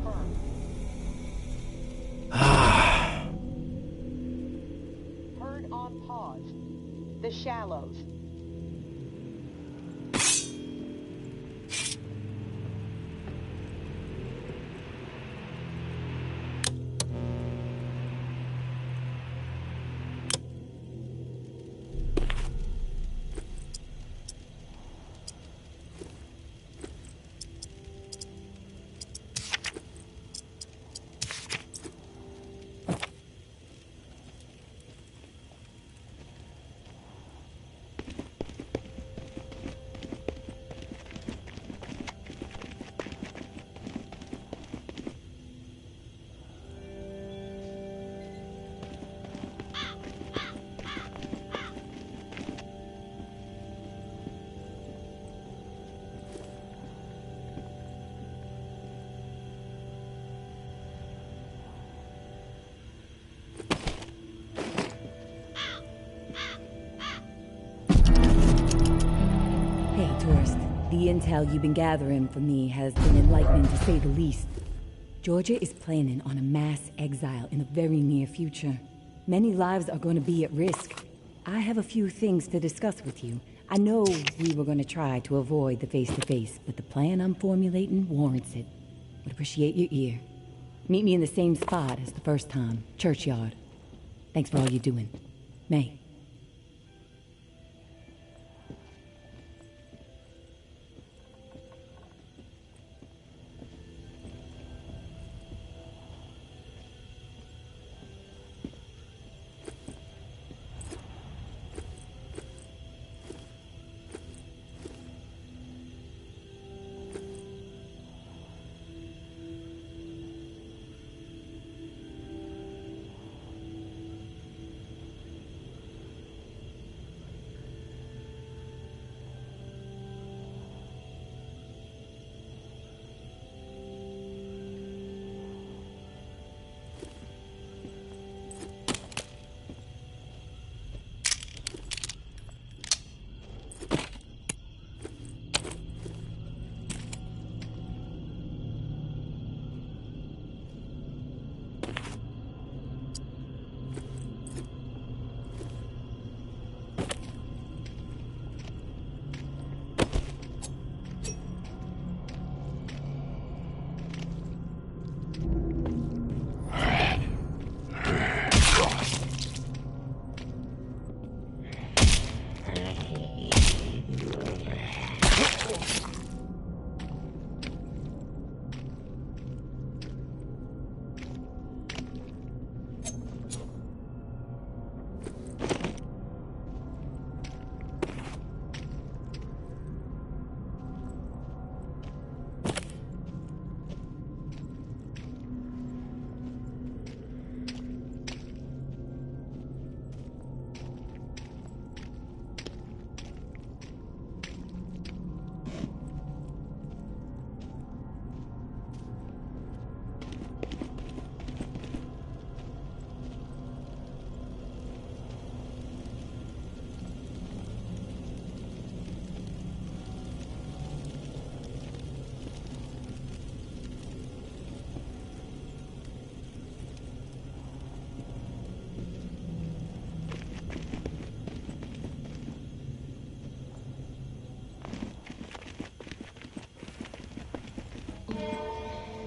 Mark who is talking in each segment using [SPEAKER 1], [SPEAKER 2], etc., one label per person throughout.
[SPEAKER 1] confirmed. Herd on pause. The Shallows.
[SPEAKER 2] The intel you've been gathering for me has been enlightening to say the least. Georgia is planning on a mass exile in the very near future. Many lives are going to be at risk. I have a few things to discuss with you. I know we were going to try to avoid the face-to-face, but the plan I'm formulating warrants it. Would appreciate your ear. Meet me in the same spot as the first time, Churchyard. Thanks for all you're doing. May.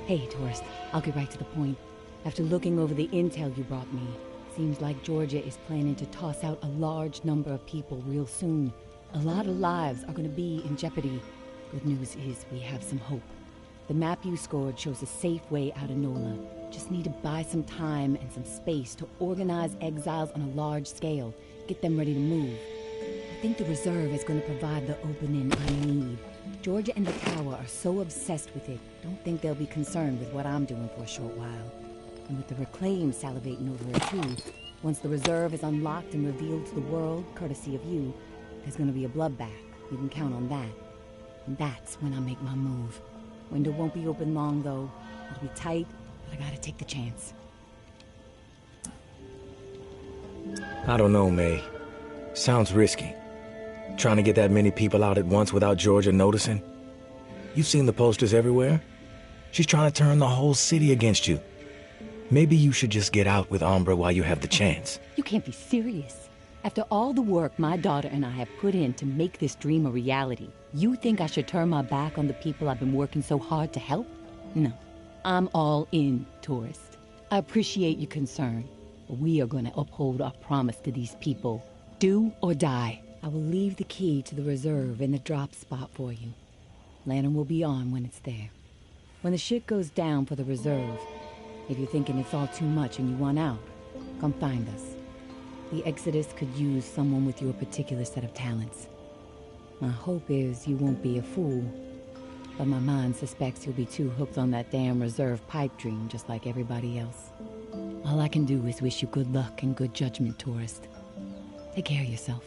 [SPEAKER 2] Hey, tourist. I'll get right to the point. After looking over the intel you brought me, seems like Georgia is planning to toss out a large number of people real soon. A lot of lives are going to be in jeopardy. Good news is we have some hope. The map you scored shows a safe way out of NOLA. Just need to buy some time and some space to organize exiles on a large scale. Get them ready to move. I think the reserve is going to provide the opening I need. Georgia and the tower are so obsessed with it, don't think they'll be concerned with what I'm doing for a short while. And with the Reclaim salivating over it too, once the reserve is unlocked and revealed to the world, courtesy of you, there's gonna be a bloodbath. You can count on that. And that's when I make my move. Window won't be open long though. It'll be tight, but I gotta take the chance.
[SPEAKER 3] I don't know, May. Sounds risky. Trying to get that many people out at once without Georgia noticing? You've seen the posters everywhere? She's trying to turn the whole city against you. Maybe you should just get out with Umbra while you have the chance.
[SPEAKER 2] You can't be serious. After all the work my daughter and I have put in to make this dream a reality, you think I should turn my back on the people I've been working so hard to help? No. I'm all in, tourist. I appreciate your concern, but we are going to uphold our promise to these people. Do or die. I will leave the key to the reserve in the drop spot for you. Lantern will be on when it's there. When the shit goes down for the reserve, if you're thinking it's all too much and you want out, come find us. The Exodus could use someone with your particular set of talents. My hope is you won't be a fool, but my mind suspects you'll be too hooked on that damn reserve pipe dream just like everybody else. All I can do is wish you good luck and good judgment, tourist. Take care of yourself.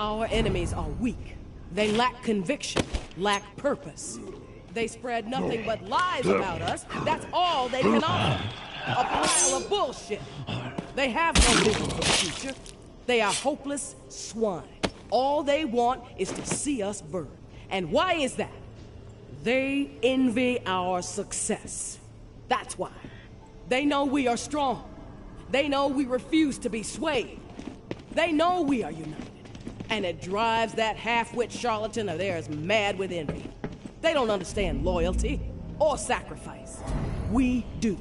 [SPEAKER 4] Our enemies are weak. They lack conviction, lack purpose. They spread nothing but lies about us. That's all they can offer. A pile of bullshit. They have no vision for the future. They are hopeless swine. All they want is to see us burn. And why is that? They envy our success. That's why. They know we are strong. They know we refuse to be swayed. They know we are united. And it drives that half-wit charlatan of theirs mad with envy. They don't understand loyalty or sacrifice. We do.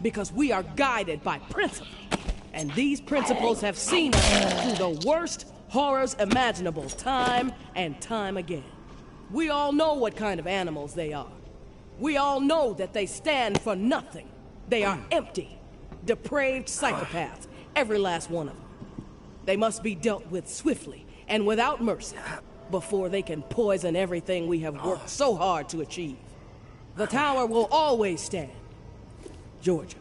[SPEAKER 4] Because we are guided by principle. And these principles have seen us through the worst horrors imaginable time and time again. We all know what kind of animals they are. We all know that they stand for nothing. They are empty, depraved psychopaths, every last one of them. They must be dealt with swiftly and without mercy before they can poison everything we have worked so hard to achieve. The tower will always stand. Georgia.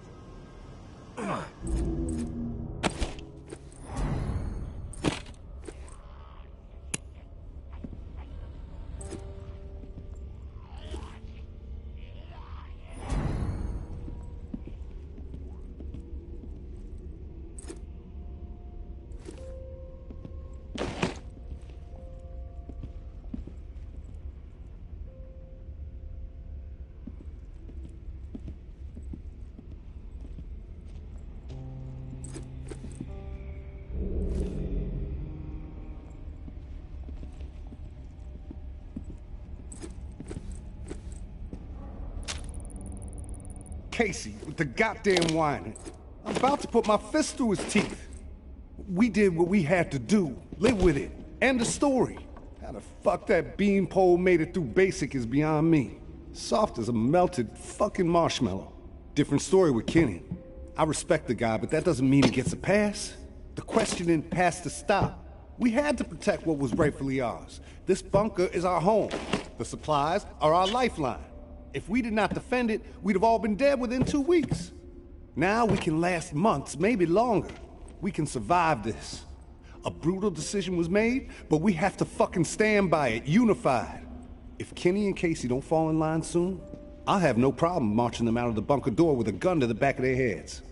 [SPEAKER 5] Casey with the goddamn whining. I'm about to put my fist through his teeth. We did what we had to do. Live with it. End the story. How the fuck that beanpole made it through basic is beyond me. Soft as a melted fucking marshmallow. Different story with Kenny. I respect the guy, but that doesn't mean he gets a pass. The questioning has to stop. We had to protect what was rightfully ours. This bunker is our home. The supplies are our lifeline. If we did not defend it, we'd have all been dead within 2 weeks. Now we can last months, maybe longer. We can survive this. A brutal decision was made, but we have to fucking stand by it, unified. If Kenny and Casey don't fall in line soon, I'll have no problem marching them out of the bunker door with a gun to the back of their heads.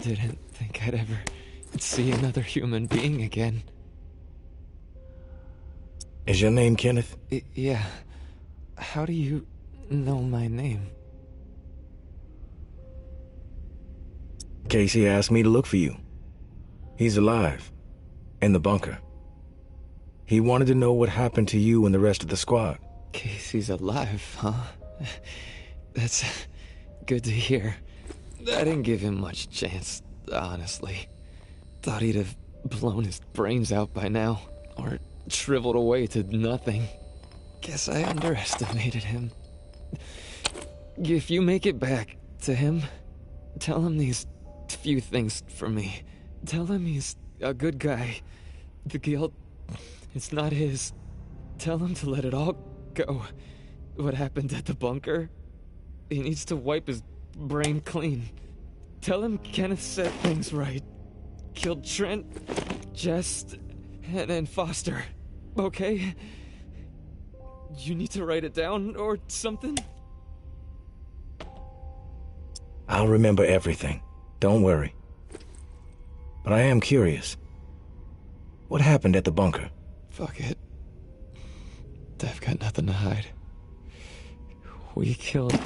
[SPEAKER 6] didn't think I'd ever see another human being again.
[SPEAKER 3] Is your name Kenneth?
[SPEAKER 6] Yeah. How do you know my name?
[SPEAKER 3] Casey asked me to look for you. He's alive. In the bunker. He wanted to know what happened to you and the rest of the squad.
[SPEAKER 6] Casey's alive, huh? That's good to hear. I didn't give him much chance, honestly. Thought he'd have blown his brains out by now, or shriveled away to nothing. Guess I underestimated him. If you make it back to him, tell him these few things for me. Tell him he's a good guy. The guilt, it's not his. Tell him to let it all go. What happened at the bunker? He needs to wipe his brain clean. Tell him Kenneth set things right. Killed Trent, Jess, and then Foster. Okay? You need to write it down or something?
[SPEAKER 3] I'll remember everything. Don't worry. But I am curious. What happened at the bunker?
[SPEAKER 6] Fuck it. I've got nothing to hide. We killed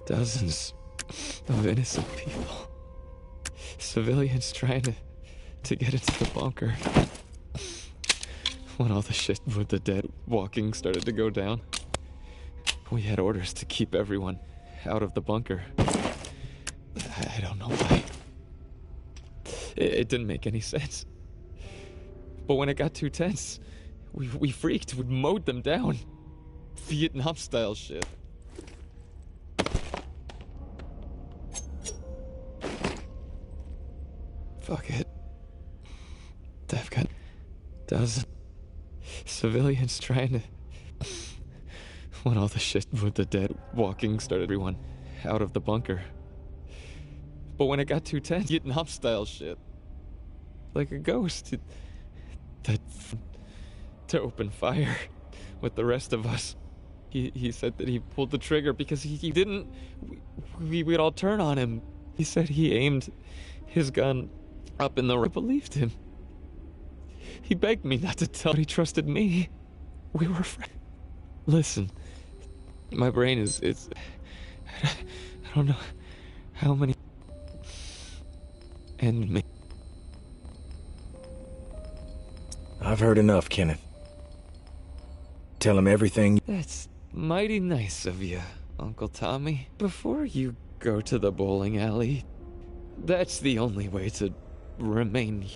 [SPEAKER 6] dozens of innocent people. Civilians trying to get into the bunker. When all the shit with the dead walking started to go down, we had orders to keep everyone out of the bunker. I don't know why. It didn't make any sense. But when it got too tense, we freaked. We mowed them down. Vietnam-style shit. Fuck it. I've got dozens civilians trying to... When all the shit with the dead walking started, everyone out of the bunker. But when it got too tense, Vietnam-style shit. Like a ghost. To open fire with the rest of us. He said that he pulled the trigger because he didn't... We'd all turn on him. He said he aimed his gun up in the... I believed him. He begged me not to tell, but he trusted me. We were friends. Listen, my brain is... I don't know how many... And me.
[SPEAKER 3] I've heard enough, Kenneth. Tell him everything.
[SPEAKER 6] That's mighty nice of you, Uncle Tommy. Before you go to the bowling alley, that's the only way to remain.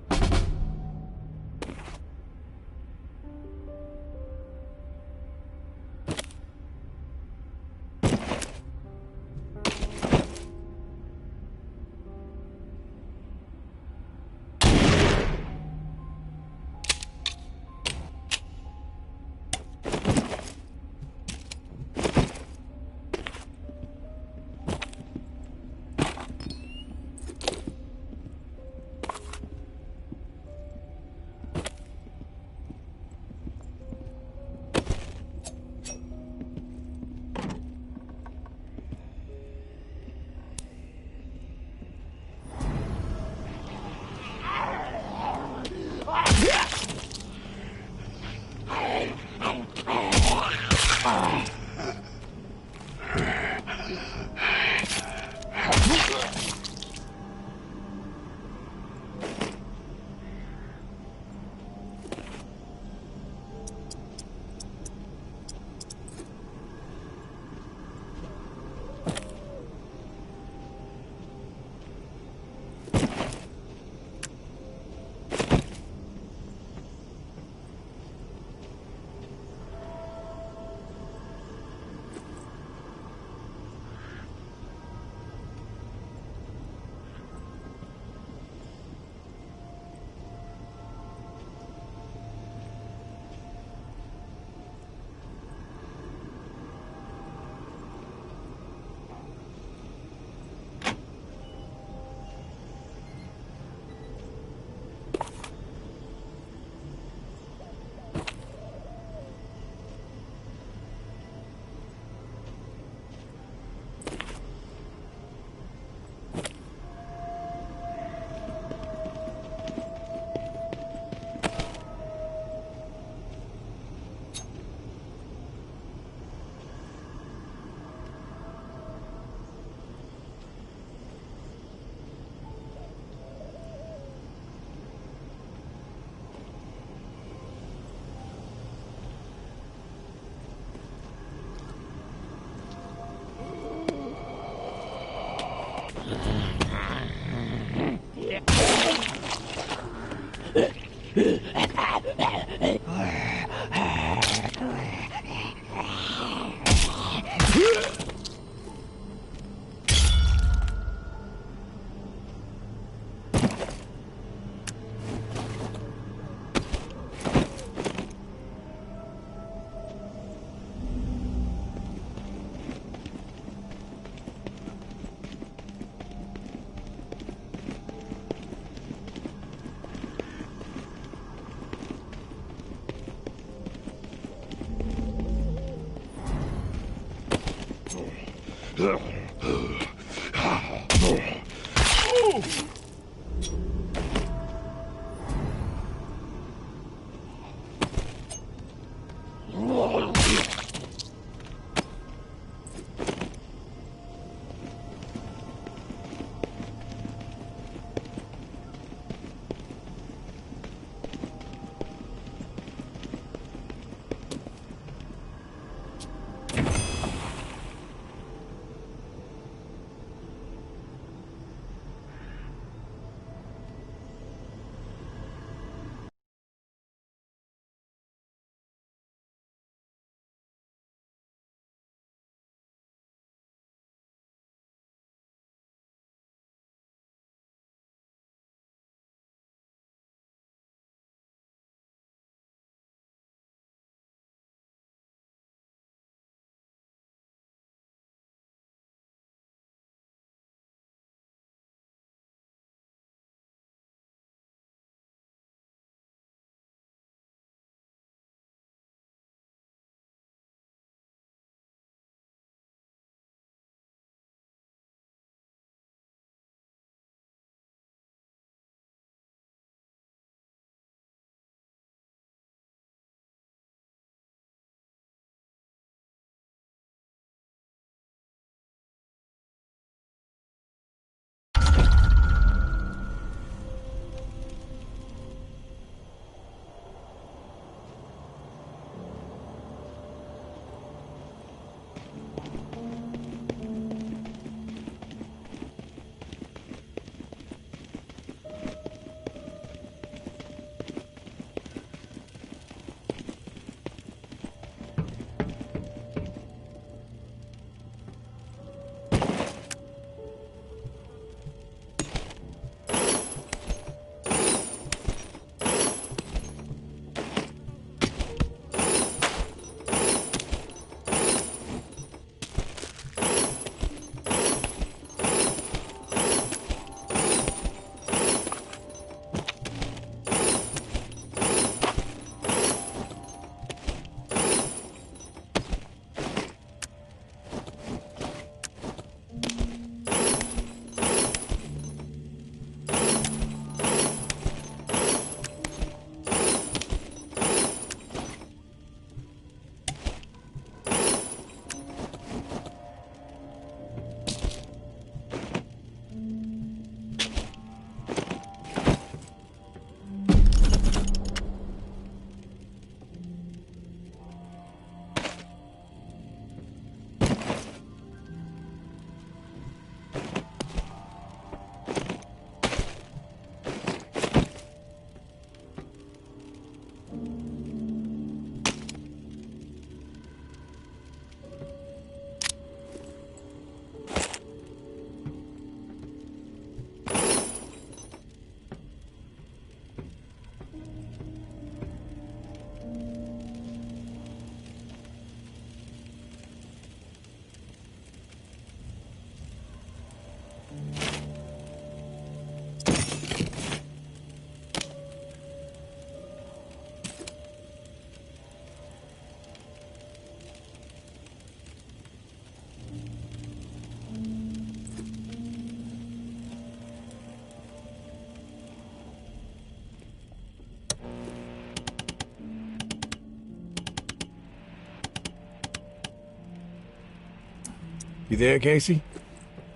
[SPEAKER 3] You there, Casey?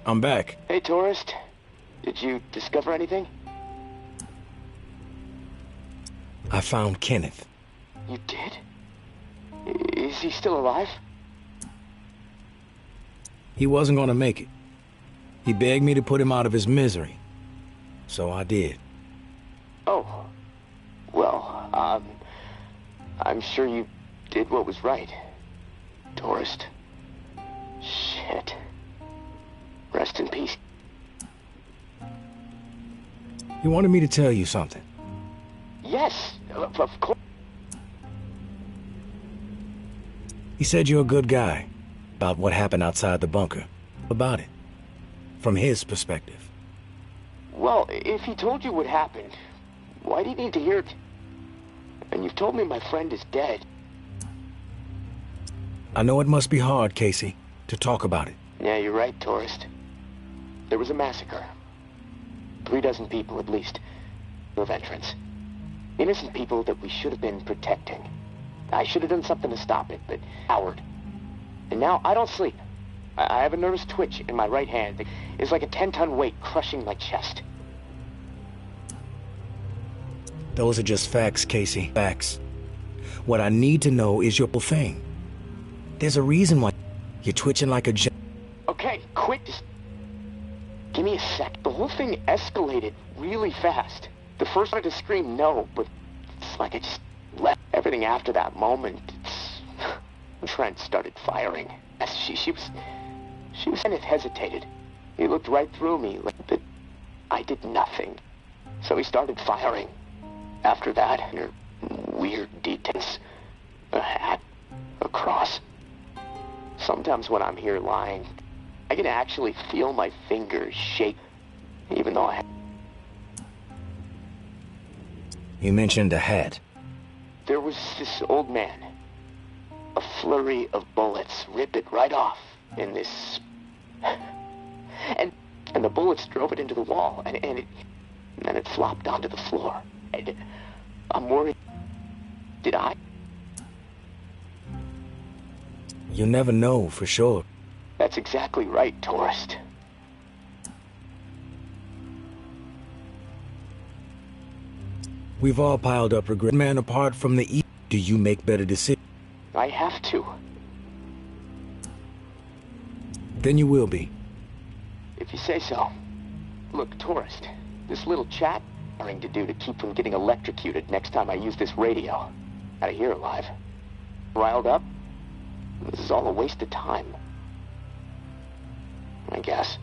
[SPEAKER 3] I'm back.
[SPEAKER 7] Hey, tourist. Did you discover anything?
[SPEAKER 3] I found Kenneth.
[SPEAKER 7] You did? Is he still alive?
[SPEAKER 3] He wasn't gonna make it. He begged me to put him out of his misery. So I did.
[SPEAKER 7] Oh, Well, I'm sure you did what was right, tourist. Shit. Rest in peace.
[SPEAKER 3] You wanted me to tell you something.
[SPEAKER 7] Yes, of course.
[SPEAKER 3] He said you're a good guy. About what happened outside the bunker. About it. From his perspective.
[SPEAKER 7] Well, if he told you what happened, why do you need to hear it? And you've told me my friend is dead.
[SPEAKER 3] I know it must be hard, Casey, to talk about it.
[SPEAKER 7] Yeah, you're right, tourist. There was a massacre. 36 people at least. Of entrance. Innocent people that we should have been protecting. I should have done something to stop it, but coward. And now I don't sleep. I have a nervous twitch in my right hand. It's like a 10-ton weight crushing my chest.
[SPEAKER 3] Those are just facts, Casey. Facts. What I need to know is your thing. There's a reason why you're twitching like a
[SPEAKER 7] Okay, quit. Give me a sec. The whole thing escalated really fast. The first I wanted to scream no, but it's like I just left everything after that moment. Trent started firing. She was kind of hesitated. He looked right through me like that I did nothing. So he started firing. After that, her weird details. A hat. A cross. Sometimes when I'm here lying, I can actually feel my fingers shake, even though
[SPEAKER 3] You mentioned a hat.
[SPEAKER 7] There was this old man. A flurry of bullets rip it right off in this... And the bullets drove it into the wall, and then it flopped onto the floor. And I'm worried. Did I?
[SPEAKER 3] You never know for sure.
[SPEAKER 7] That's exactly right, tourist.
[SPEAKER 3] We've all piled up regret. Man, apart from the do you make better decisions?
[SPEAKER 7] I have to.
[SPEAKER 3] Then you will be.
[SPEAKER 7] If you say so. Look, tourist, this little chat I'm trying to do to keep from getting electrocuted next time I use this radio. Out of here alive. Riled up? This is all a waste of time. I guess.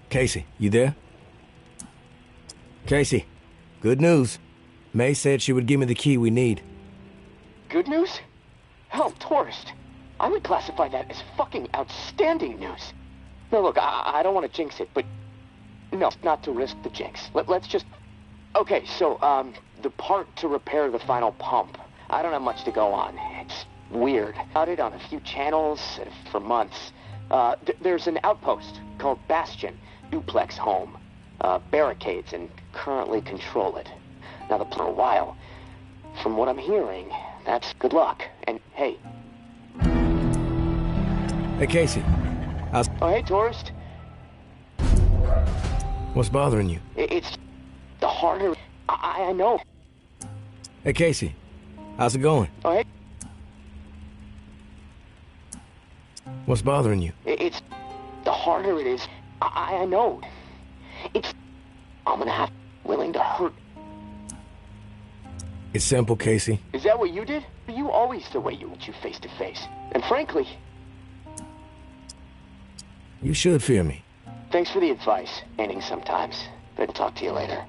[SPEAKER 3] Casey, you there? Casey, good news. May said she would give me the key we need.
[SPEAKER 7] Good news? Hell, tourist. I would classify that as fucking outstanding news. No, look, I don't want to jinx it, but... No, not to risk the jinx. Let's just... Okay, so, the part to repair the final pump. I don't have much to go on. It's weird. Got it on a few channels for months. There's an outpost called Bastion. Duplex home. Barricades and currently control it. Now, for a while. From what I'm hearing, that's good luck. And, hey.
[SPEAKER 3] Hey, Casey.
[SPEAKER 7] Oh, hey, tourist.
[SPEAKER 3] What's bothering you?
[SPEAKER 7] It's the harder... I know.
[SPEAKER 3] Hey, Casey. How's it going?
[SPEAKER 7] Oh, hey.
[SPEAKER 3] What's bothering you?
[SPEAKER 7] It's the harder it is. I know. It's... I'm gonna have... willing to hurt.
[SPEAKER 3] It's simple, Casey.
[SPEAKER 7] Is that what you did? You always the way you face to face. And frankly...
[SPEAKER 3] You should fear me.
[SPEAKER 7] Thanks for the advice. Ending sometimes. But I'll talk to you later.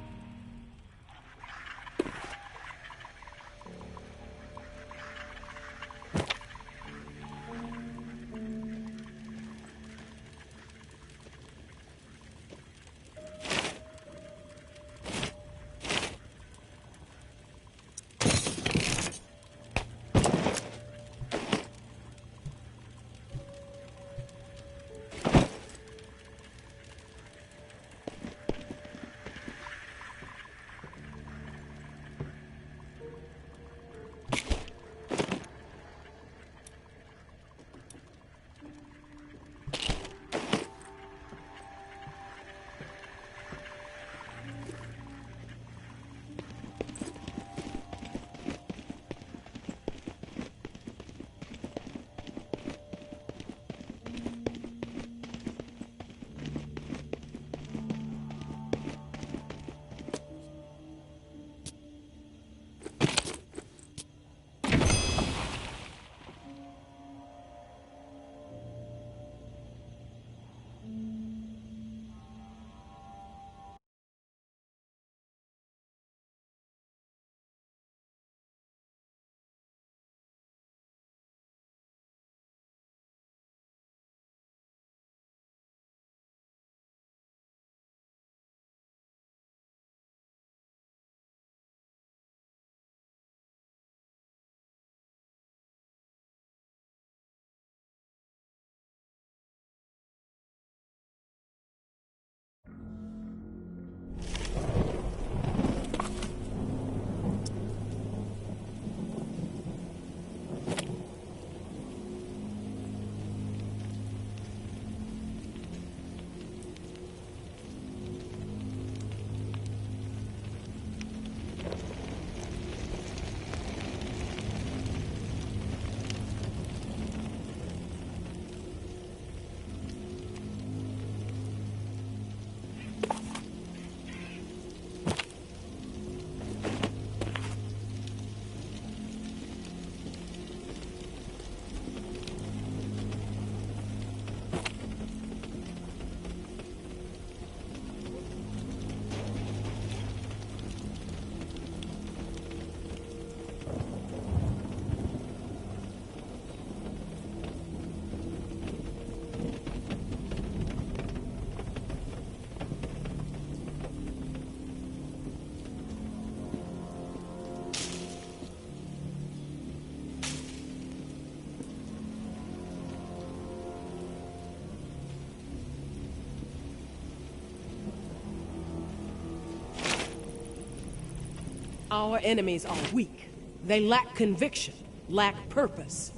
[SPEAKER 4] Our enemies are weak. They lack conviction, lack purpose.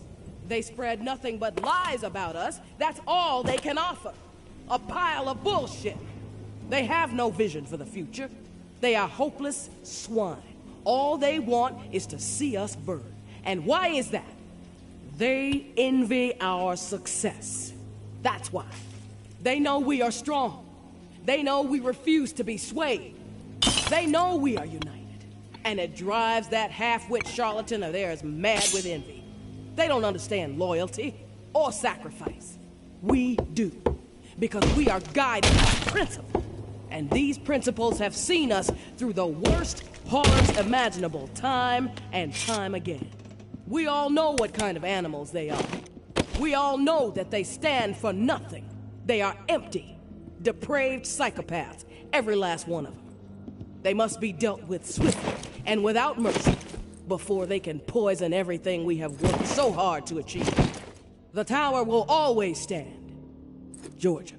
[SPEAKER 4] They spread nothing but lies about us. That's all they can offer. A pile of bullshit. They have no vision for the future. They are hopeless swine. All they want is to see us burn. And why is that? They envy our success. That's why. They know we are strong. They know we refuse to be swayed. They know we are united. And it drives that half-wit charlatan of theirs mad with envy. They don't understand loyalty or sacrifice. We do. Because we are guided by principle. And these principles have seen us through the worst horrors imaginable time and time again. We all know what kind of animals they are. We all know that they stand for nothing. They are empty, depraved psychopaths, every last one of them. They must be dealt with swiftly and without mercy before they can poison everything we have worked so hard to achieve. The tower will always stand. Georgia.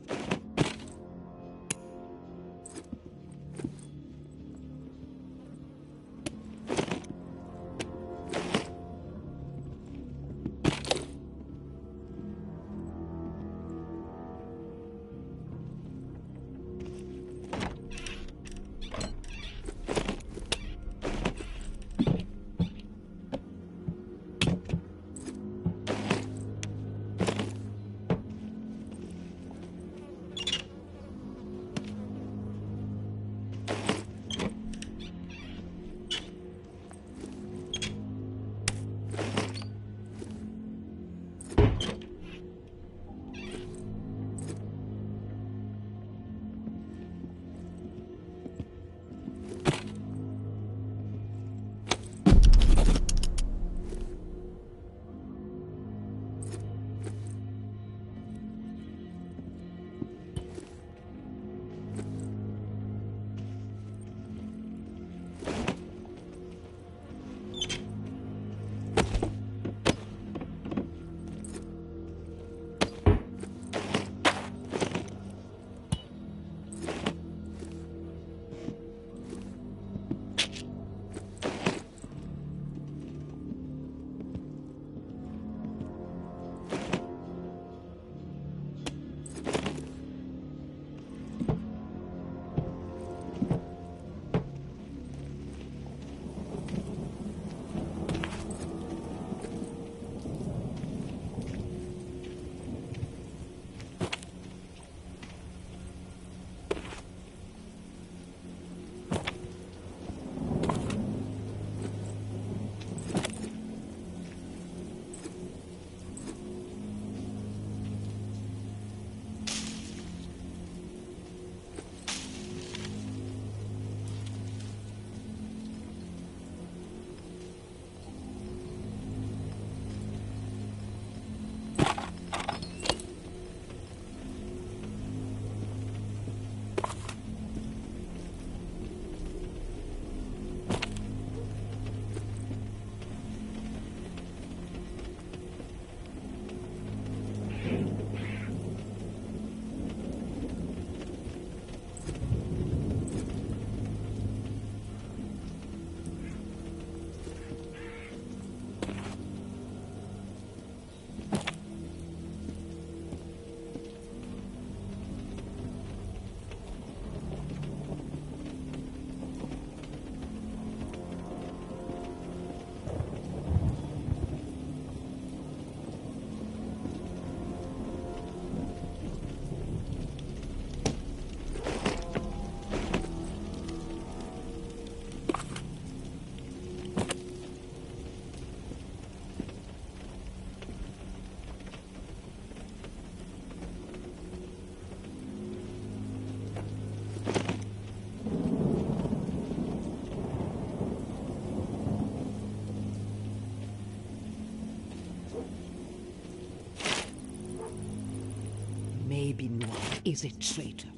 [SPEAKER 8] Maybe Noir is a traitor.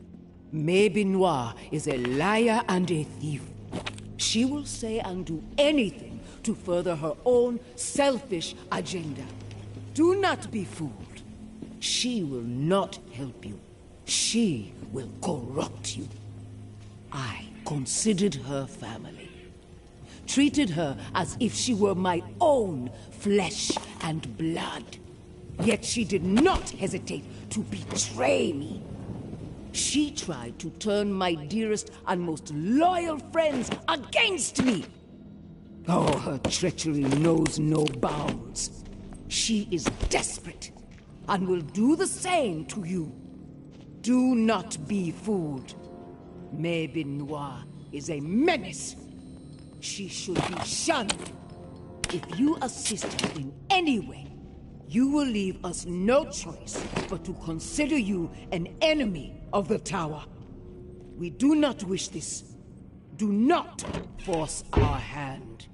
[SPEAKER 8] Maybe Noir is a liar and a thief. She will say and do anything to further her own selfish agenda. Do not be fooled. She will not help you. She will corrupt you. I considered her family. treated her as if she were my own flesh and blood. Yet she did not hesitate to betray me. She tried to turn my dearest and most loyal friends against me. Oh, her treachery knows no bounds. She is desperate and will do the same to you. Do not be fooled. Maybin Noir is a menace. She should be shunned. If you assist her in any way, you will leave us no choice but to consider you an enemy of the Tower. We do not wish this. Do not force our hand.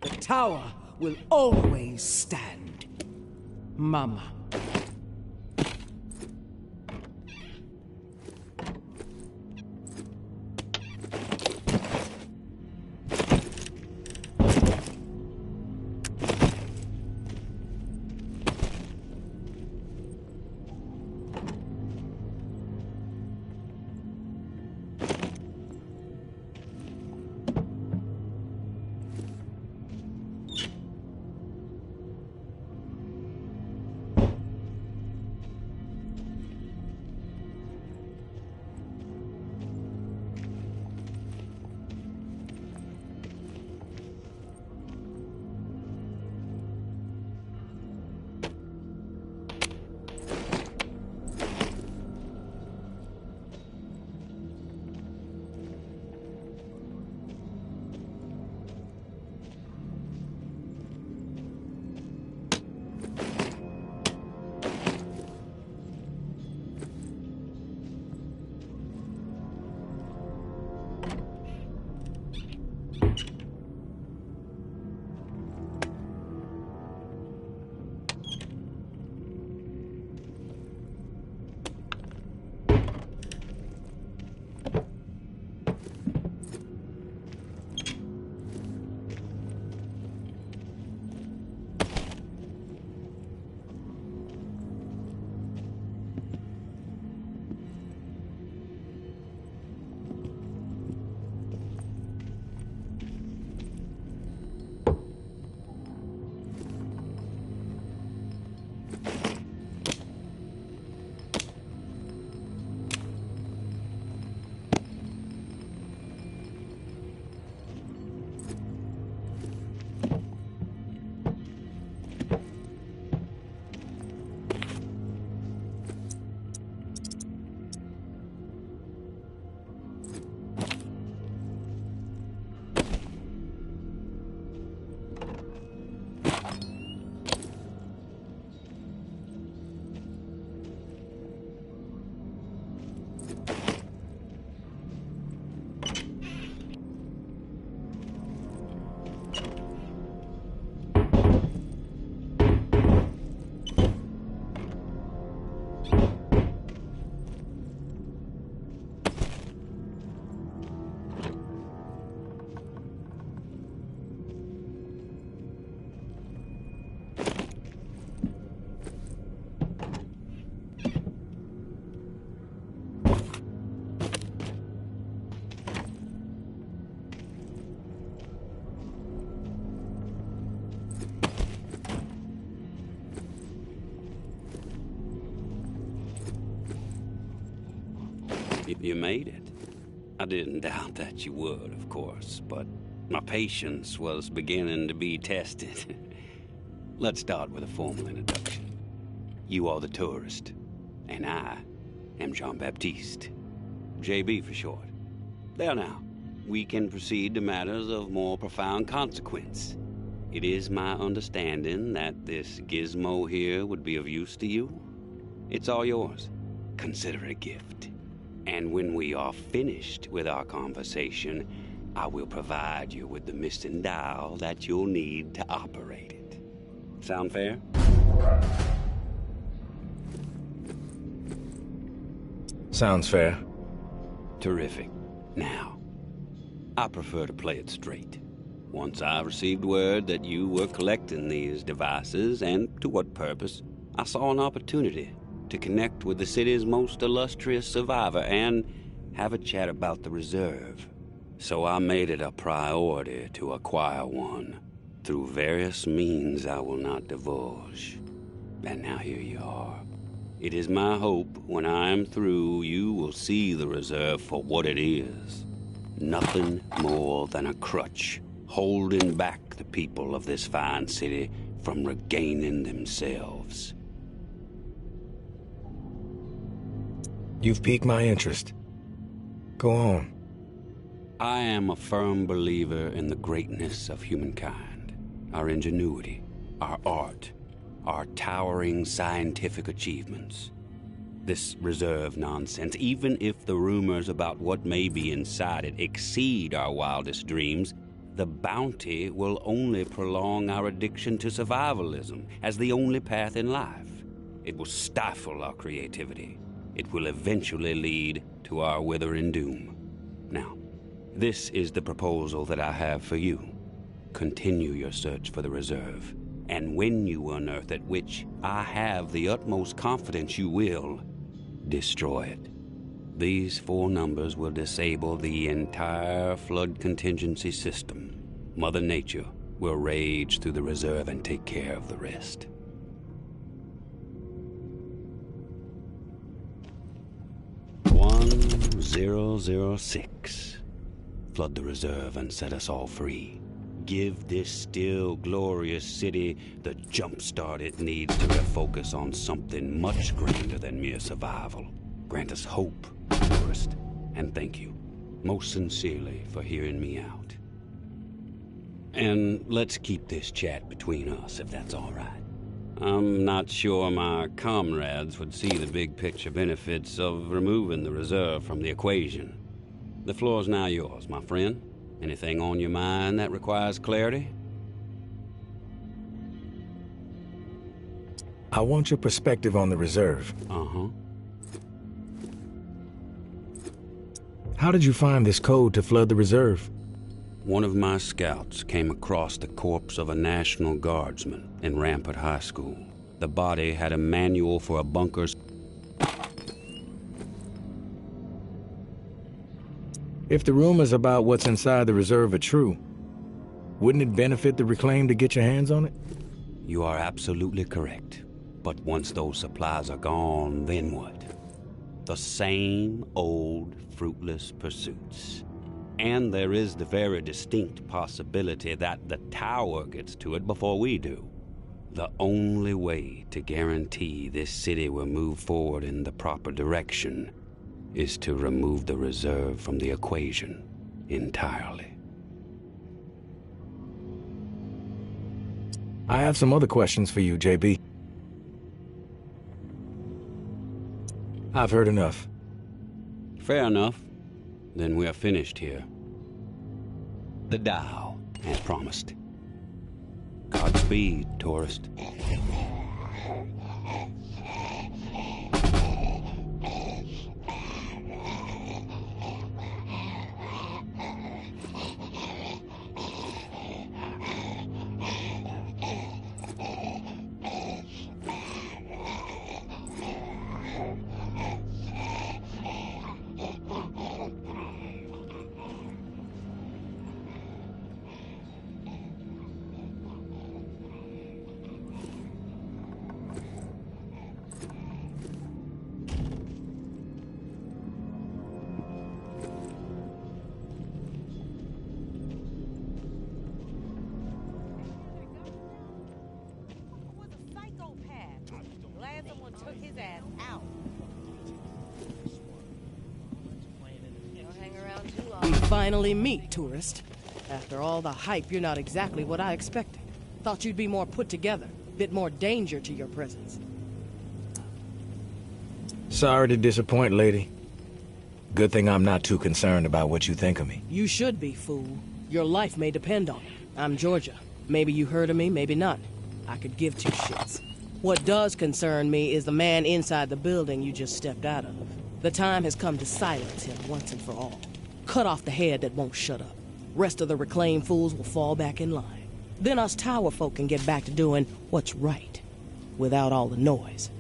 [SPEAKER 8] The Tower will always stand. Mama.
[SPEAKER 9] You made it. I didn't doubt that you would, of course, but my patience was beginning to be tested. Let's start with a formal introduction. You are the tourist, and I am Jean-Baptiste. JB for short. There now, we can proceed to matters of more profound consequence. It is my understanding that this gizmo here would be of use to you. It's all yours. Consider it a gift. And when we are finished with our conversation, I will provide you with the missing dial that you'll need to operate it. Sound fair?
[SPEAKER 3] Sounds fair.
[SPEAKER 9] Terrific. Now, I prefer to play it straight. Once I received word that you were collecting these devices, and to what purpose, I saw an opportunity to connect with the city's most illustrious survivor and have a chat about the reserve. So I made it a priority to acquire one, through various means I will not divulge. And now here you are. It is my hope when I am through, you will see the reserve for what it is. Nothing more than a crutch, holding back the people of this fine city from regaining themselves.
[SPEAKER 3] You've piqued my interest. Go on.
[SPEAKER 9] I am a firm believer in the greatness of humankind, our ingenuity, our art, our towering scientific achievements. This reserve nonsense, even if the rumors about what may be inside it exceed our wildest dreams, the bounty will only prolong our addiction to survivalism as the only path in life. It will stifle our creativity. It will eventually lead to our withering doom. Now, this is the proposal that I have for you. Continue your search for the reserve, and when you unearth it, which I have the utmost confidence you will, destroy it. These 4 numbers will disable the entire flood contingency system. Mother Nature will rage through the reserve and take care of the rest. $1006. Flood the reserve and set us all free. Give this still glorious city the jump start it needs to refocus on something much greater than mere survival. Grant us hope, tourist, and thank you, most sincerely, for hearing me out. And let's keep this chat between us, if that's all right. I'm not sure my comrades would see the big picture benefits of removing the reserve from the equation. The floor's now yours, my friend. Anything on your mind that requires clarity?
[SPEAKER 3] I want your perspective on the reserve.
[SPEAKER 9] Uh-huh.
[SPEAKER 3] How did you find this code to flood the reserve?
[SPEAKER 9] One of my scouts came across the corpse of a National Guardsman in Rampart High School. The body had a manual for a bunker's...
[SPEAKER 3] If the rumors about what's inside the reserve are true, wouldn't it benefit the Reclaim to get your hands on it?
[SPEAKER 9] You are absolutely correct. But once those supplies are gone, then what? The same old, fruitless pursuits. And there is the very distinct possibility that the tower gets to it before we do. The only way to guarantee this city will move forward in the proper direction is to remove the reserve from the equation entirely.
[SPEAKER 3] I have some other questions for you, JB. I've heard enough.
[SPEAKER 9] Fair enough. Then we are finished here. The dial, as promised. Godspeed, tourist.
[SPEAKER 4] Finally meet, tourist. After all the hype, you're not exactly what I expected. Thought you'd be more put together, bit more danger to your presence.
[SPEAKER 3] Sorry to disappoint, lady. Good thing I'm not too concerned about what you think of me.
[SPEAKER 4] You should be, fool. Your life may depend on it. I'm Georgia. Maybe you heard of me, maybe not. I could give 2 shits. What does concern me is the man inside the building you just stepped out of. The time has come to silence him once and for all. Cut off the head that won't shut up. Rest of the Reclaim fools will fall back in line. Then us tower folk can get back to doing what's right, without all the noise.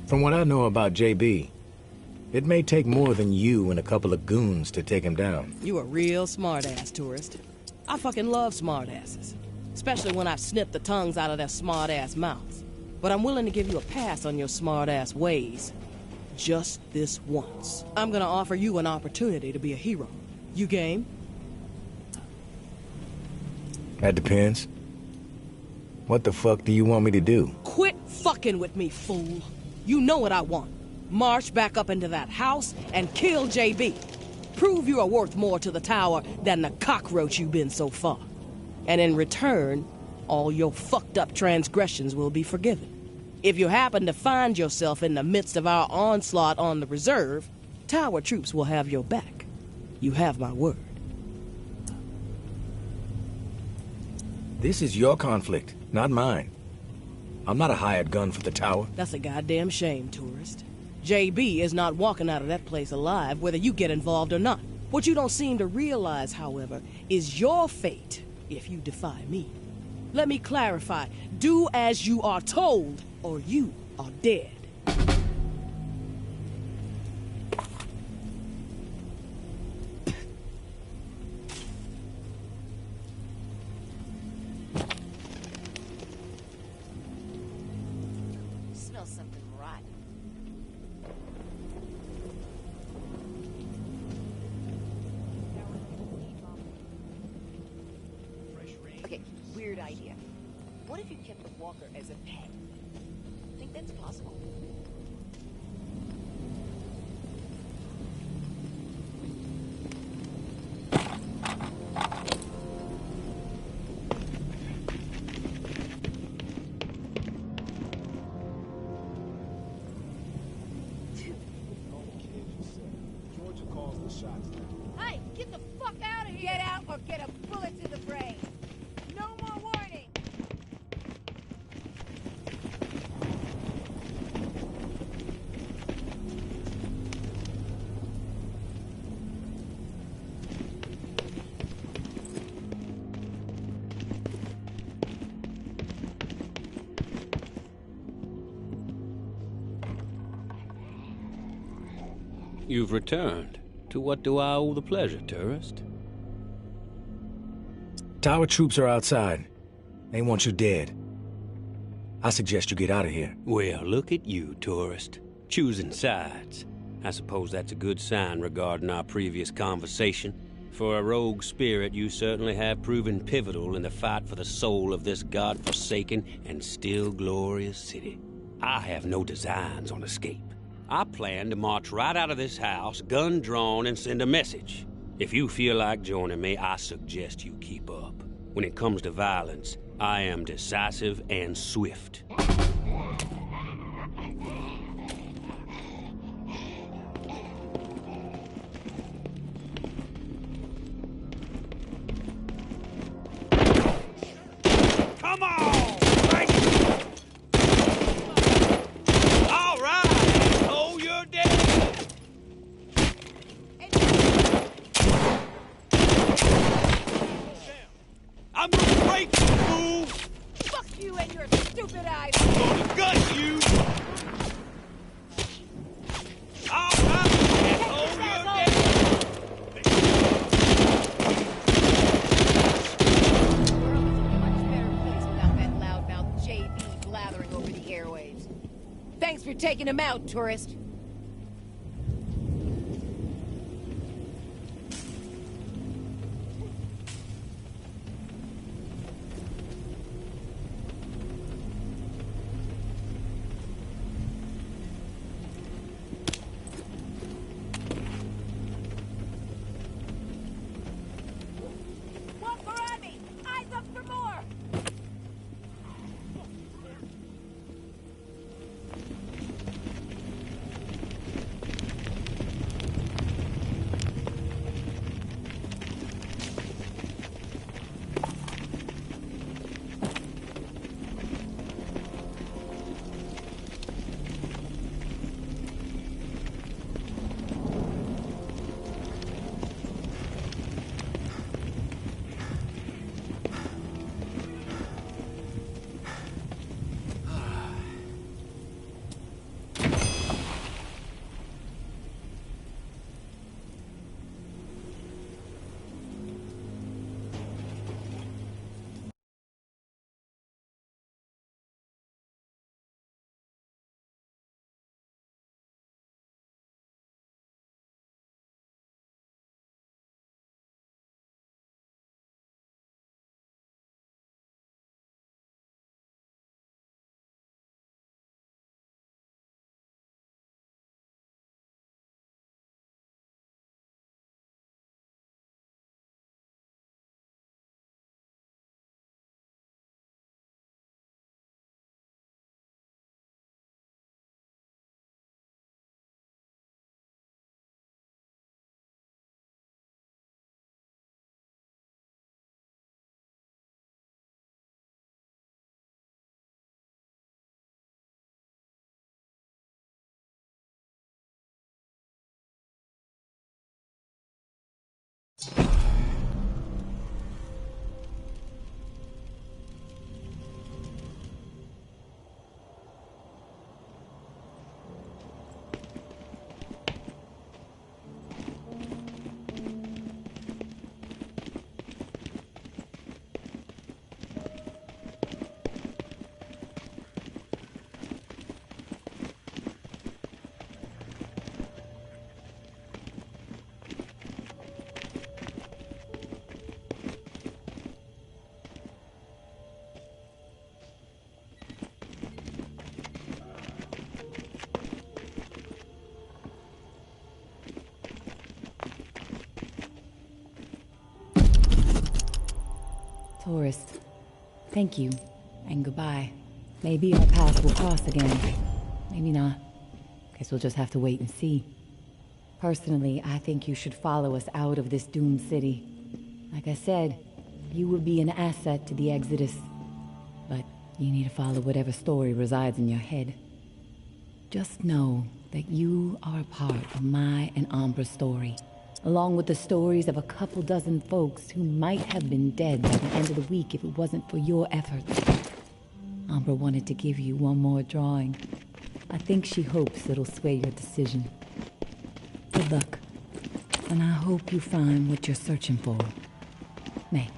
[SPEAKER 3] From what I know about JB, It may take more than you and a couple of goons to take him down.
[SPEAKER 4] You a real smartass, tourist. I fucking love smartasses. Especially when I've snipped the tongues out of their smartass mouths. But I'm willing to give you a pass on your smartass ways. Just this once. I'm gonna offer you an opportunity to be a hero. You game?
[SPEAKER 3] That depends. What the fuck do you want me to do?
[SPEAKER 4] Quit fucking with me, fool. You know what I want. March back up into that house and kill JB. Prove you are worth more to the tower than the cockroach you've been so far. And in return, all your fucked up transgressions will be forgiven. If you happen to find yourself in the midst of our onslaught on the reserve, tower troops will have your back. You have my word.
[SPEAKER 3] This is your conflict, not mine. I'm not a hired gun for the tower.
[SPEAKER 4] That's a goddamn shame, tourist. JB is not walking out of that place alive, whether you get involved or not. What you don't seem to realize, however, is your fate if you defy me. Let me clarify. Do as you are told, or you are dead.
[SPEAKER 2] Smell something rotten. Okay, weird idea. What if you kept the walker as a pet? Think that's possible?
[SPEAKER 10] Hey, get the fuck out of here! Get out or get a bullet to the brain! No more warning!
[SPEAKER 9] You've returned. To what do I owe the pleasure, tourist?
[SPEAKER 3] Tower troops are outside. They want you dead. I suggest you get out of here.
[SPEAKER 9] Well, look at you, tourist. Choosing sides. I suppose that's a good sign regarding our previous conversation. For a rogue spirit, you certainly have proven pivotal in the fight for the soul of this godforsaken and still glorious city. I have no designs on escape. I plan to march right out of this house, gun drawn, and send a message. If you feel like joining me, I suggest you keep up. When it comes to violence, I am decisive and swift. Come on! All right! Oh, you're dead! I'm gonna break you, fool!
[SPEAKER 10] Fuck you and your stupid eyes!
[SPEAKER 9] I'm gonna gut you! All right! Oh, you're dead!
[SPEAKER 2] The world is a much better place without that loudmouth JB blathering over the airwaves.
[SPEAKER 8] Thanks for taking him out, tourist.
[SPEAKER 10] Walker on me! Eyes up for more!
[SPEAKER 2] Tourist, thank you, and goodbye. Maybe our paths will cross again. Maybe not. Guess we'll just have to wait and see. Personally, I think you should follow us out of this doomed city. Like I said, you will be an asset to the Exodus. But you need to follow whatever story resides in your head. Just know that you are a part of my and Ambra's story, along with the stories of a couple dozen folks who might have been dead by the end of the week if it wasn't for your efforts. Ambra wanted to give you one more drawing. I think she hopes it'll sway your decision. Good luck, and I hope you find what you're searching for. May.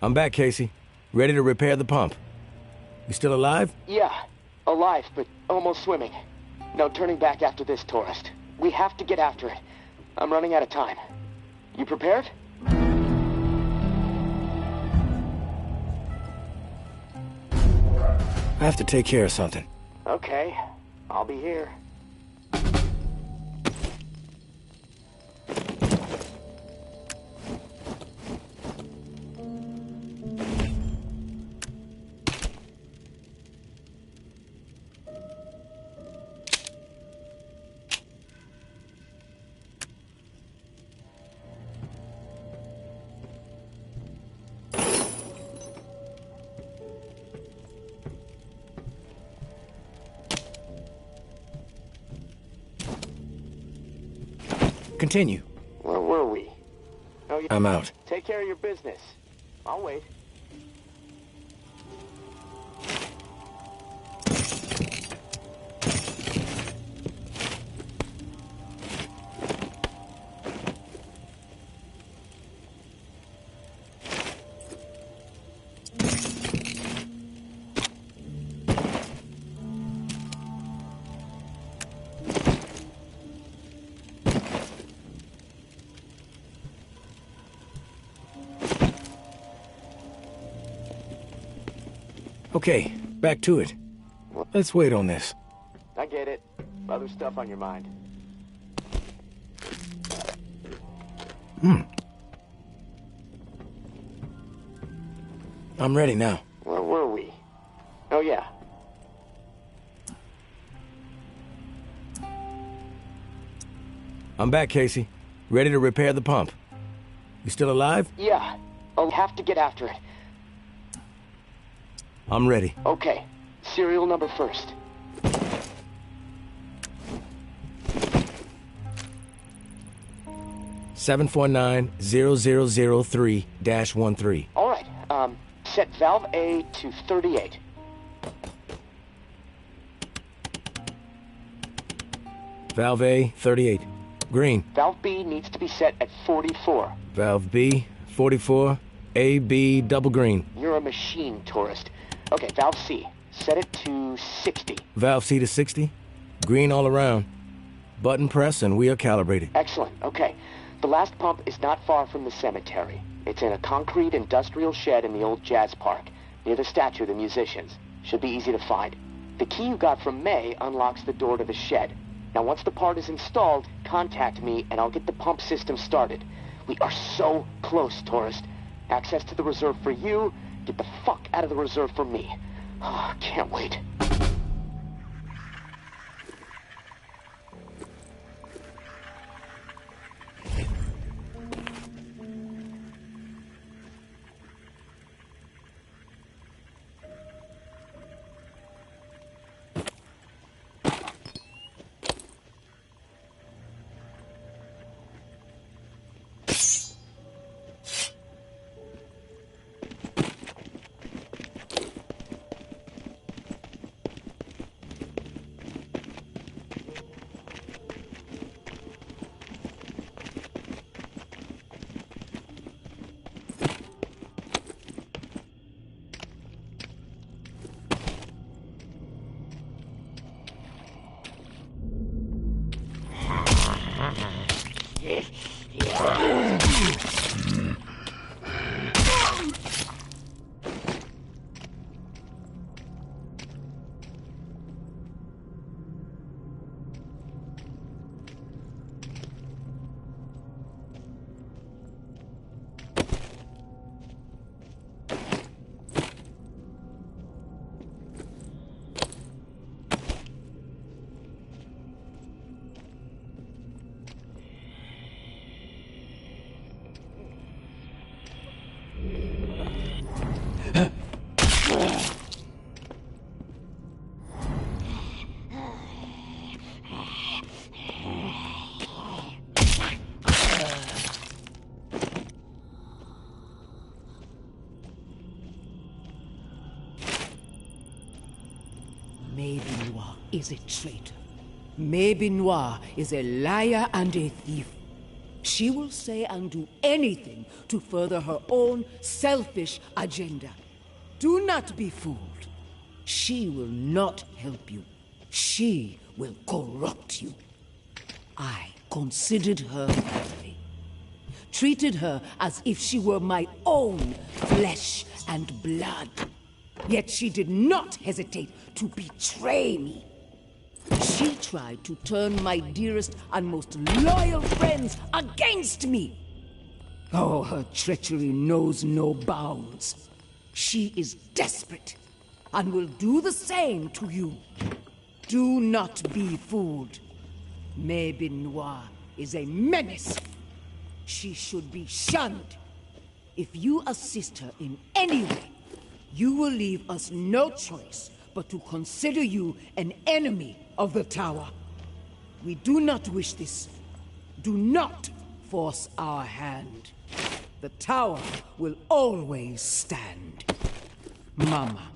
[SPEAKER 3] I'm back, Casey. Ready to repair the pump. You still alive?
[SPEAKER 7] Yeah, alive, but almost swimming. No turning back after this, tourist. We have to get after it. I'm running out of time. You prepared?
[SPEAKER 3] I have to take care of something.
[SPEAKER 7] Okay, I'll be here.
[SPEAKER 3] Continue.
[SPEAKER 7] Where were we? Oh, yeah.
[SPEAKER 3] I'm out.
[SPEAKER 7] Take care of your business. I'll wait.
[SPEAKER 3] Okay, back to it. Let's wait on this.
[SPEAKER 7] I get it. Other stuff on your mind.
[SPEAKER 3] I'm ready now.
[SPEAKER 7] Where were we? Oh, yeah.
[SPEAKER 3] I'm back, Casey. Ready to repair the pump. You still alive?
[SPEAKER 7] Yeah. I'll have to get after it.
[SPEAKER 3] I'm ready.
[SPEAKER 7] Okay. Serial number first.
[SPEAKER 3] (749-0003-13).
[SPEAKER 7] All right. Set valve A to 38.
[SPEAKER 3] Valve A, 38. Green.
[SPEAKER 7] Valve B needs to be set at 44.
[SPEAKER 3] Valve B, 44. A, B, double green.
[SPEAKER 7] You're a machine, tourist. Okay, valve C. Set it to 60.
[SPEAKER 3] Valve C to 60. Green all around. Button press and we are calibrated.
[SPEAKER 7] Excellent, okay. The last pump is not far from the cemetery. It's in a concrete industrial shed in the old jazz park, near the statue of the musicians. Should be easy to find. The key you got from May unlocks the door to the shed. Now once the part is installed, contact me and I'll get the pump system started. We are so close, tourist. Access to the reserve for you, get the fuck out of the reserve for me. Oh, can't wait.
[SPEAKER 8] Maybe Noir is a traitor. Maybe Noir is a liar and a thief. She will say and do anything to further her own selfish agenda. Do not be fooled. She will not help you. She will corrupt you. I considered her family. Treated her as if she were my own flesh and blood. Yet she did not hesitate to betray me. She tried to turn my dearest and most loyal friends against me. Oh, her treachery knows no bounds. She is desperate and will do the same to you. Do not be fooled. Maybe Noir is a menace. She should be shunned. If you assist her in any way, you will leave us no choice but to consider you an enemy of the Tower. We do not wish this. Do not force our hand. The Tower will always stand. Mama.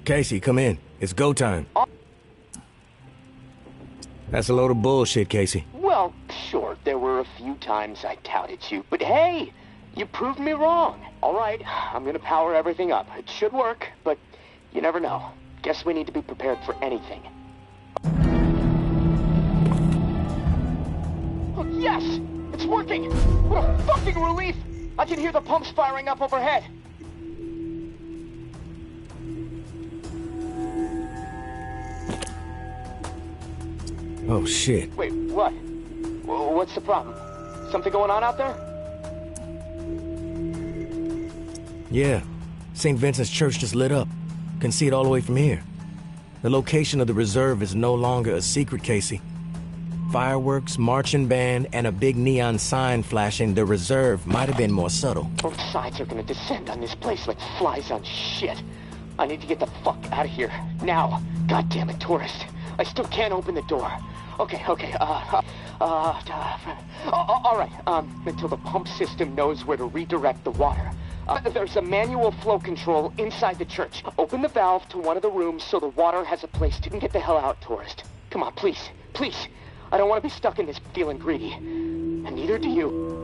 [SPEAKER 3] Casey, come in. It's go time. That's a load of bullshit, Casey.
[SPEAKER 7] Well, sure, there were a few times I doubted you, but hey, you proved me wrong. All right, I'm gonna power everything up. It should work, but you never know. Guess we need to be prepared for anything. working! What a fucking relief! I can hear the pumps firing up overhead.
[SPEAKER 3] Oh, shit.
[SPEAKER 7] Wait, what? What's the problem? Something going on out there?
[SPEAKER 3] Yeah. St. Vincent's Church just lit up. Can see it all the way from here. The location of the reserve is no longer a secret, Casey. Fireworks, marching band, and a big neon sign flashing the reserve might have been more subtle.
[SPEAKER 7] Both sides are gonna descend on this place like flies on shit. I need to get the fuck out of here. Now. God damn it, tourist. I still can't open the door. Okay, all right, until the pump system knows where to redirect the water. There's a manual flow control inside the church. Open the valve to one of the rooms so the water has a place to get the hell out, tourist. Come on, please, please. I don't want to be stuck in this feeling greedy. And neither do you.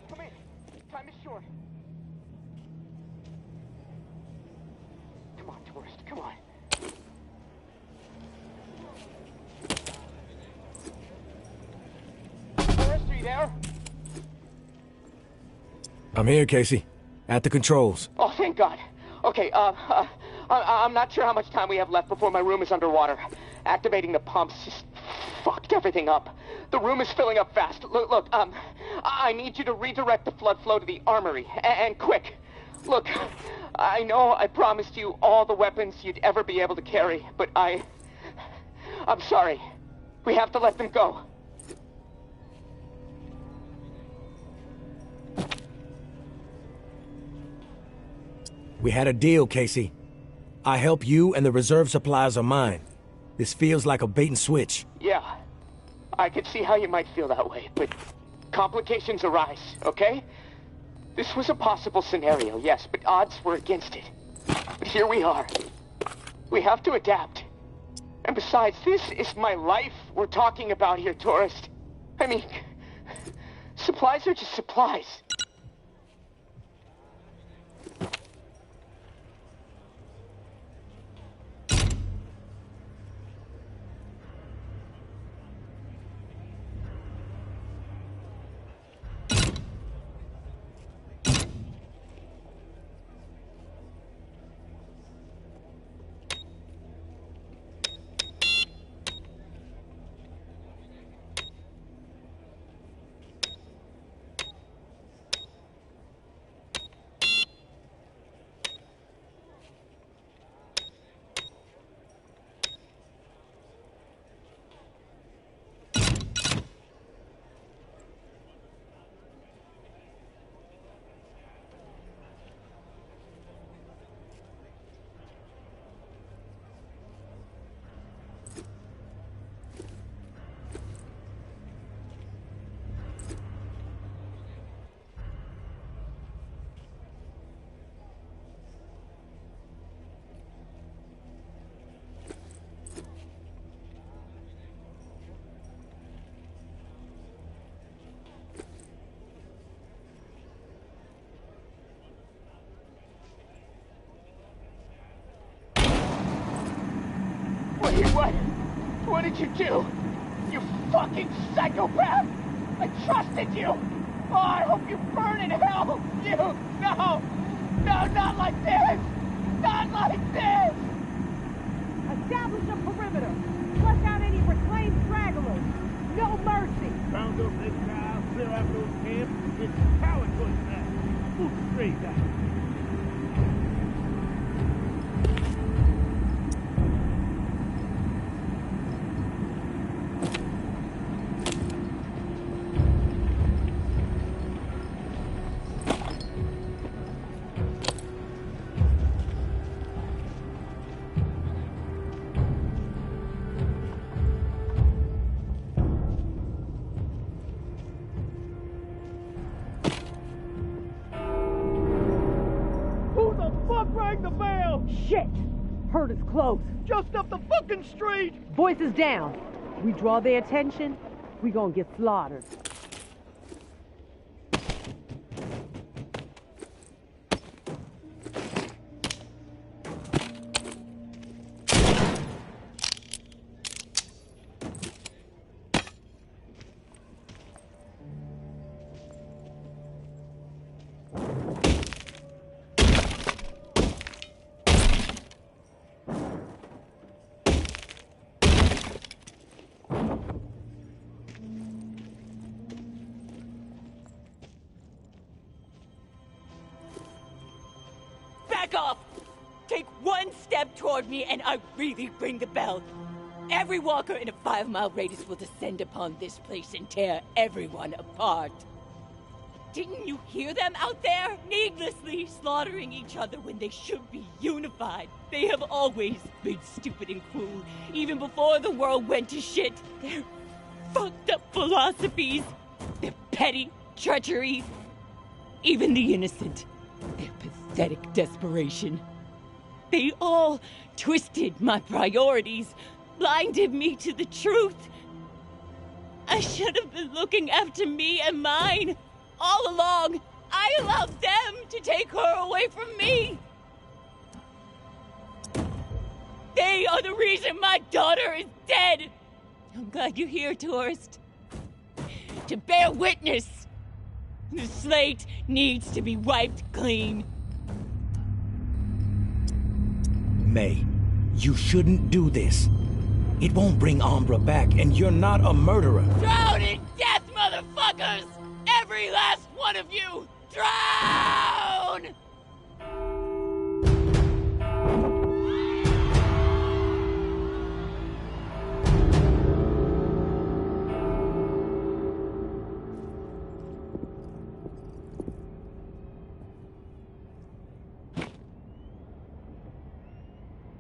[SPEAKER 7] Come in. Time is short. Come on, tourist. Come on. Tourist, are you there?
[SPEAKER 3] I'm here, Casey. At the controls.
[SPEAKER 7] Oh, thank God. Okay, I'm not sure how much time we have left before my room is underwater. Activating the pumps just fucked everything up. The room is filling up fast. Look, I need you to redirect the flood flow to the armory, and quick. Look, I know I promised you all the weapons you'd ever be able to carry, but I'm sorry. We have to let them go.
[SPEAKER 3] We had a deal, Casey. I help you and the reserve supplies are mine. This feels like a bait and switch.
[SPEAKER 7] Yeah, I could see how you might feel that way, but complications arise, okay? This was a possible scenario, yes, but odds were against it. But here we are. We have to adapt. And besides, this is my life we're talking about here, tourist. I mean, supplies are just supplies. What did you do? You fucking psychopath! I trusted you! Oh, I hope you burn in hell! You! No! No, not like this! Not like this!
[SPEAKER 10] Establish a perimeter. Flush out any reclaimed stragglers. No mercy.
[SPEAKER 11] Round those exiles, clear out those camps. It's coward choice now. Move straight out. Rang the bell!
[SPEAKER 10] Shit! Herd is close.
[SPEAKER 11] Just up the fucking street!
[SPEAKER 10] Voices down. We draw their attention, we gonna get slaughtered.
[SPEAKER 12] Back off! Take one step toward me and I really ring the bell. Every walker in a 5-mile radius will descend upon this place and tear everyone apart. Didn't you hear them out there? Needlessly slaughtering each other when they should be unified. They have always been stupid and cruel, even before the world went to shit. Their fucked up philosophies, their petty treachery, even the innocent, their pathetic desperation. They all twisted my priorities, blinded me to the truth. I should have been looking after me and mine. All along, I allowed them to take her away from me. They are the reason my daughter is dead. I'm glad you're here, tourist. To bear witness. The slate needs to be wiped clean.
[SPEAKER 3] May, you shouldn't do this. It won't bring Umbra back, and you're not a murderer.
[SPEAKER 12] Drown in death, motherfuckers! Every last one of you! Drown!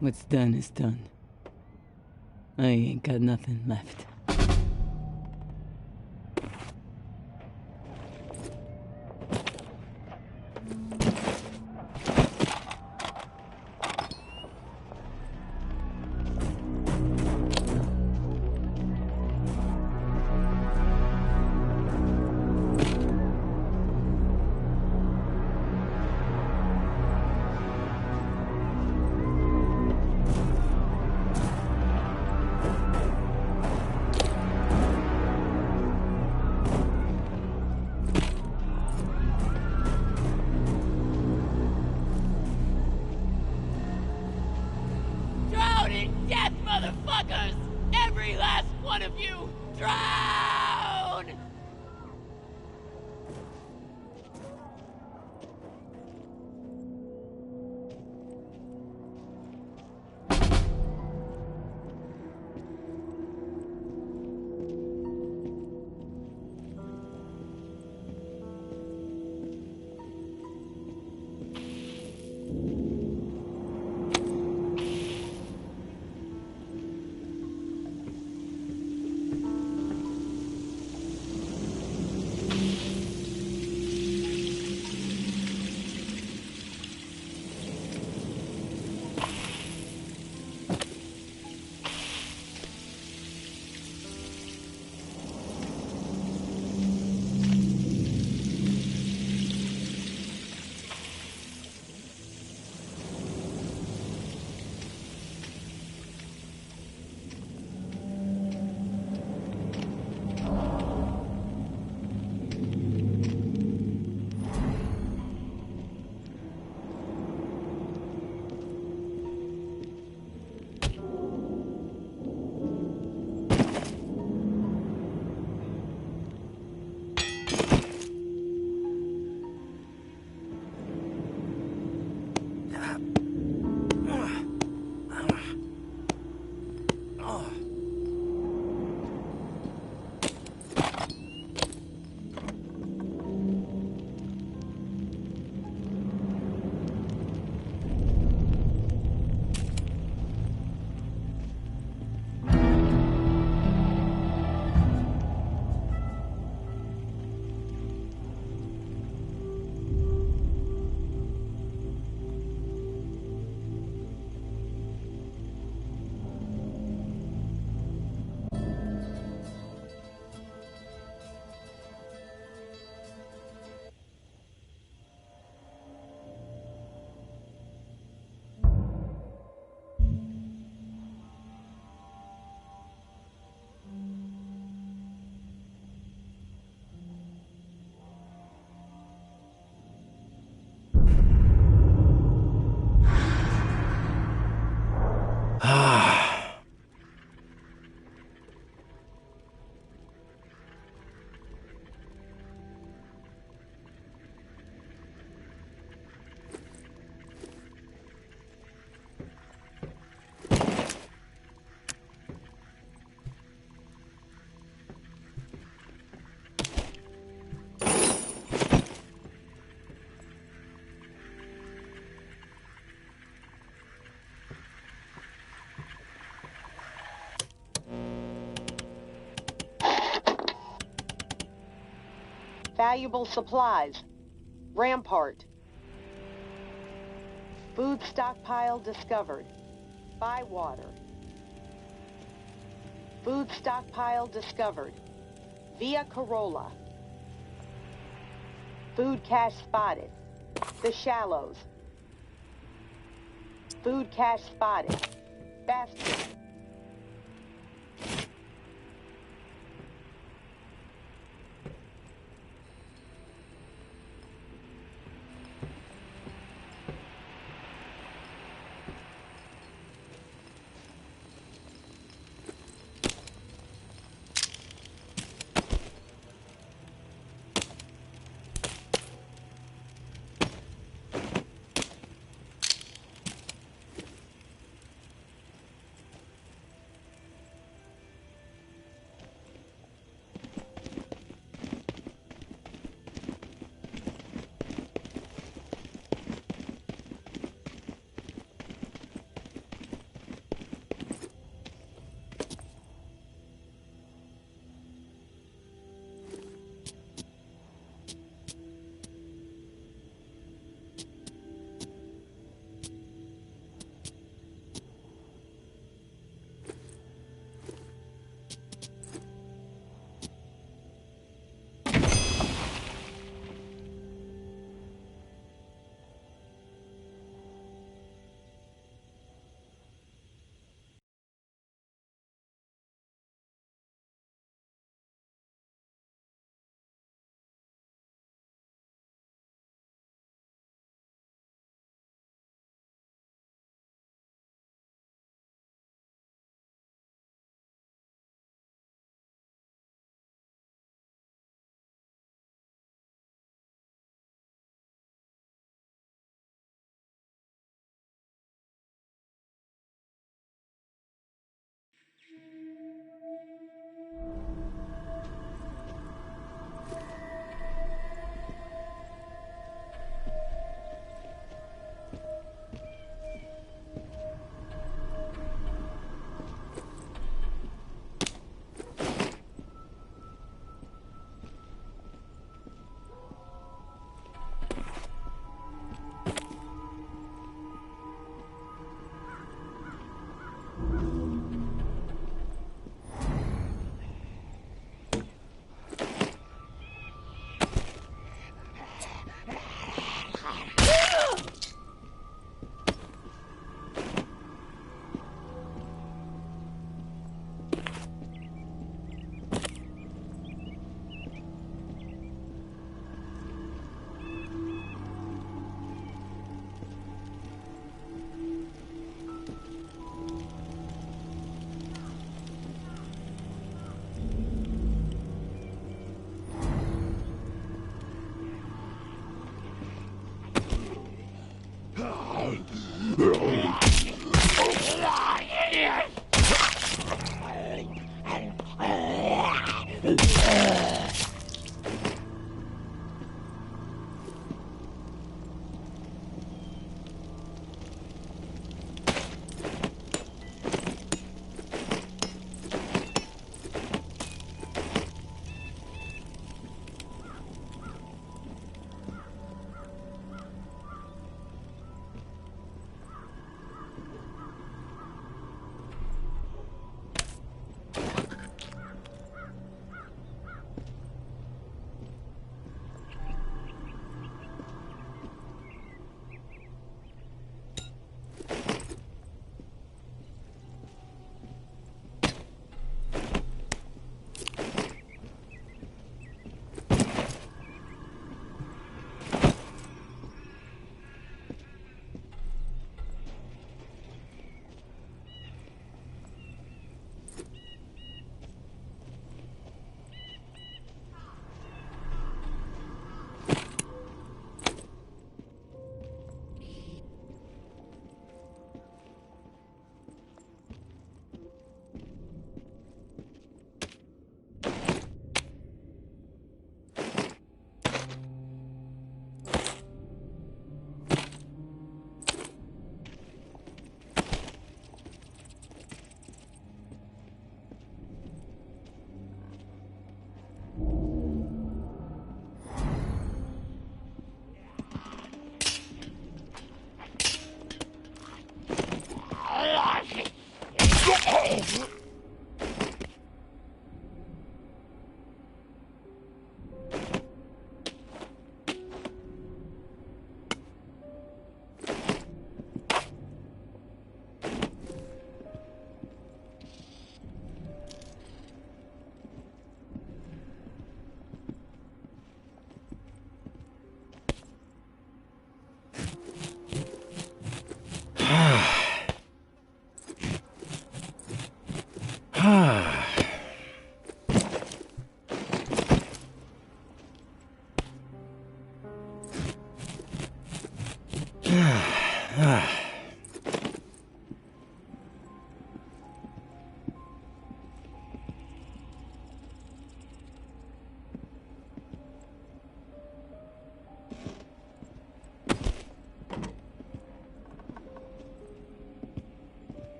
[SPEAKER 2] What's done is done. I ain't got nothing left.
[SPEAKER 12] Drown in death, motherfuckers! Every last one of you! Drown!
[SPEAKER 1] Valuable supplies. Rampart. Food stockpile discovered. Bywater. Food stockpile discovered. Via Corolla. Food cache spotted. The Shallows. Food cache spotted. Bastion.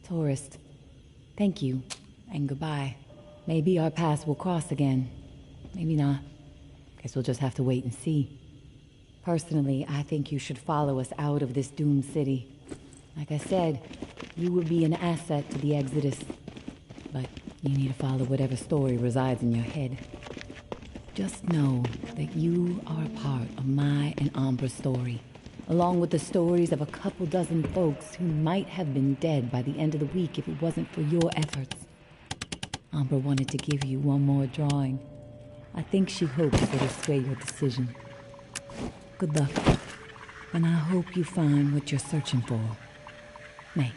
[SPEAKER 2] Tourist, thank you, and goodbye. Maybe our paths will cross again. Maybe not. Guess we'll just have to wait and see. Personally, I think you should follow us out of this doomed city. Like I said, you would be an asset to the Exodus. But you need to follow whatever story resides in your head. Just know that you are a part of my and Ambra's story, along with the stories of a couple dozen folks who might have been dead by the end of the week if it wasn't for your efforts. Ambra wanted to give you one more drawing. I think she hopes it'll sway your decision. Good luck, and I hope you find what you're searching for. May.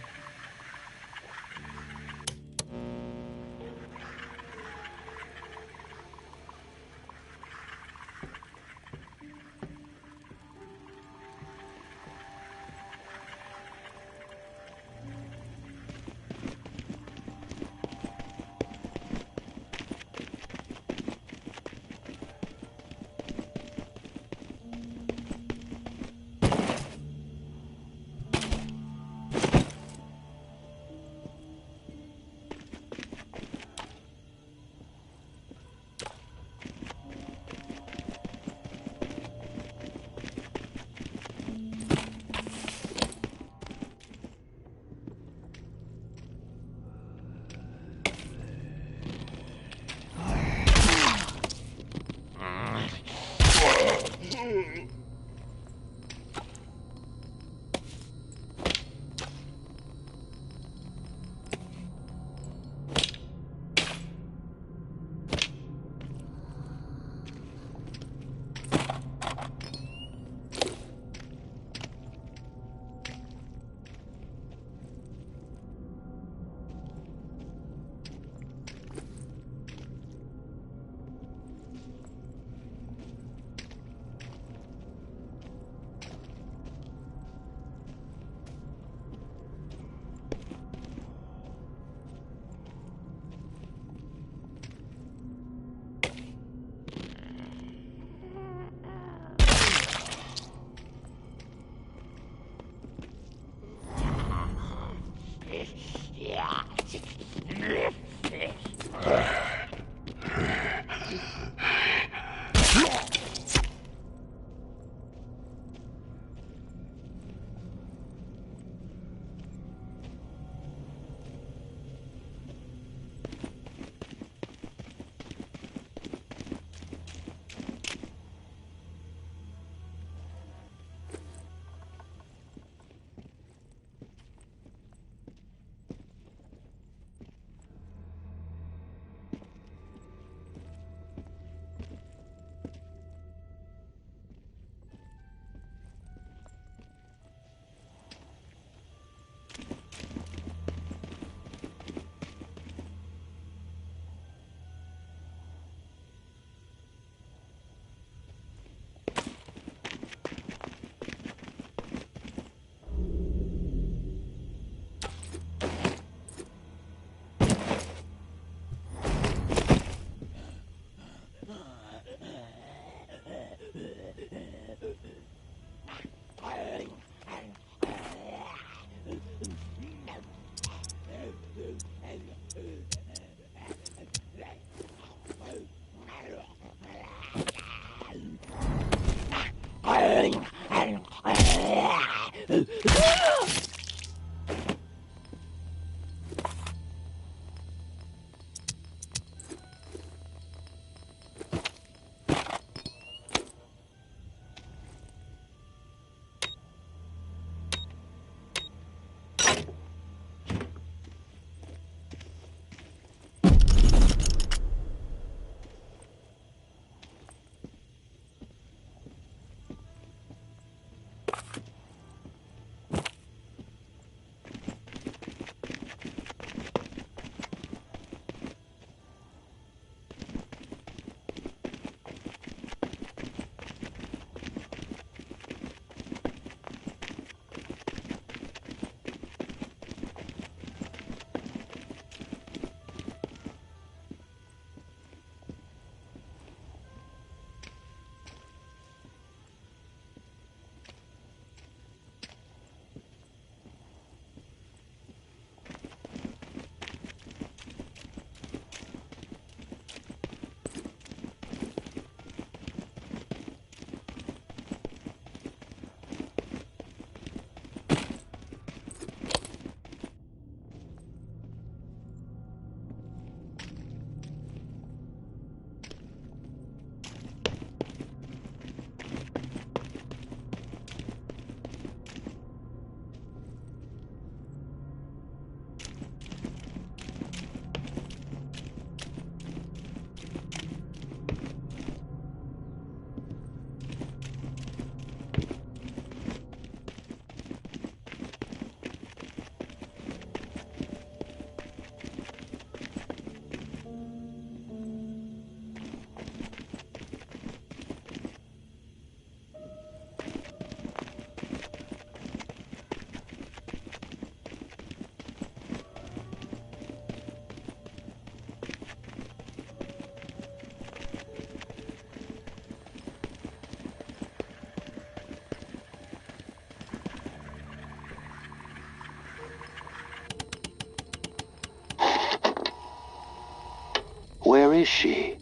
[SPEAKER 13] Where is she?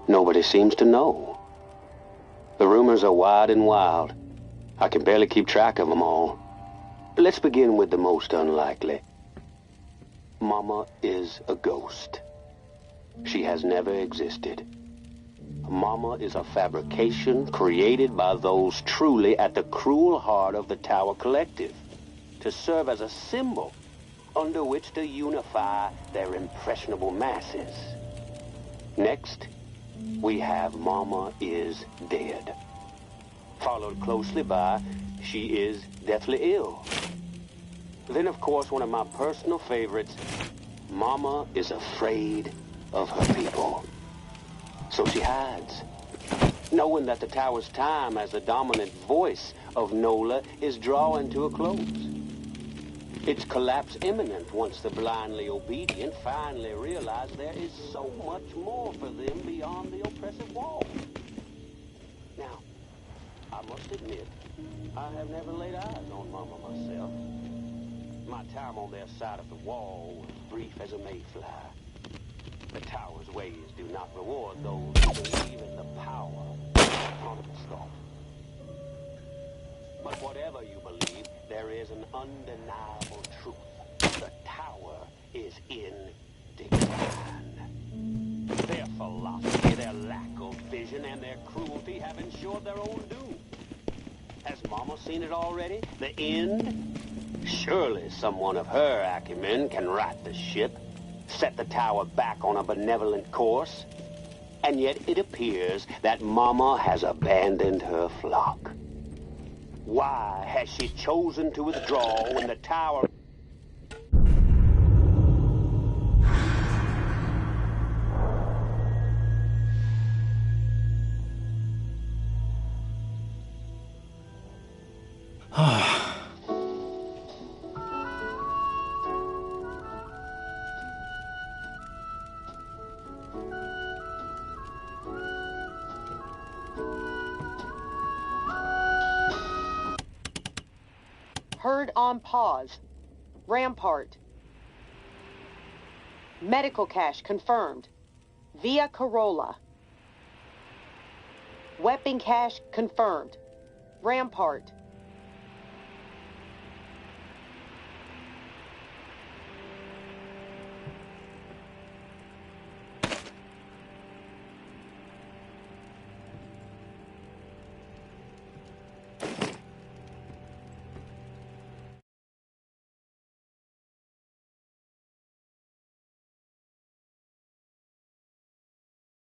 [SPEAKER 13] Nobody seems to know. The rumors are wide and wild. I can barely keep track of them all. Let's begin with the most unlikely. Mama is a ghost. She has never existed. Mama is a fabrication created by those truly at the cruel heart of the Tower Collective to serve as a symbol under which to unify their impressionable masses. Next, we have Mama is dead, followed closely by she is deathly ill. Then, of course, one of my personal favorites, Mama is afraid of her people. So she hides, knowing that the Tower's time as the dominant voice of NOLA is drawing to a close. Its collapse imminent once the blindly obedient finally realize there is so much more for them beyond the oppressive wall. Now, I must admit, I have never laid eyes on Mama myself. My time on their side of the wall was brief as a mayfly. The Tower's ways do not reward those who believe in the power of the star. But whatever you believe, there is an undeniable truth. The Tower is in decline. Their philosophy, their lack of vision, and their cruelty have ensured their own doom. Has Mama seen it already? The end? Surely someone of her acumen can right the ship, set the Tower back on a benevolent course. And yet it appears that Mama has abandoned her flock. Why has she chosen to withdraw when the Tower...
[SPEAKER 1] Herd on pause. Rampart. Medical cache confirmed. Via Corolla. Weapon cache confirmed. Rampart.